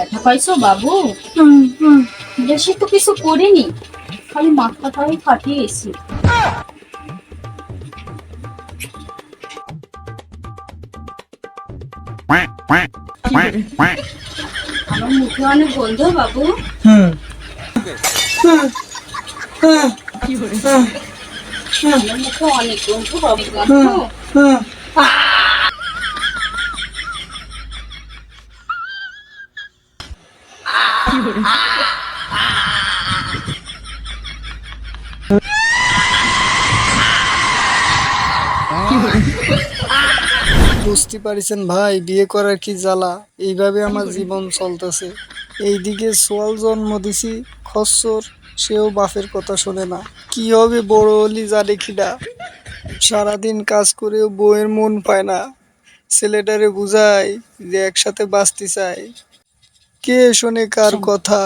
ব্যথা পাইছো বাবু? বেশি তো কিছু করিনি, খালি মাথাটাই ফাটিয়েছি। quack, quack, quack, quack. আমার মুখে অনেক গন্ধ বাবু। আমার মুখে অনেক গন্ধ বাবু, গন্ধ। বুঝতে পারিছেন ভাই, বিয়ে করার কি জ্বালা। এইভাবে আমার জীবন চলতেছে। এইদিকে সোয়াল জন্ম দিছি খচ্চর, সেও বাপের কথা শোনে না। কি হবে বড় হলি জানে কিনা। সারাদিন কাজ করেও বউয়ের মন পায় না। ছেলেটারে বুঝাই যে একসাথে বাঁচতে চাই, কে শোনে কার কথা।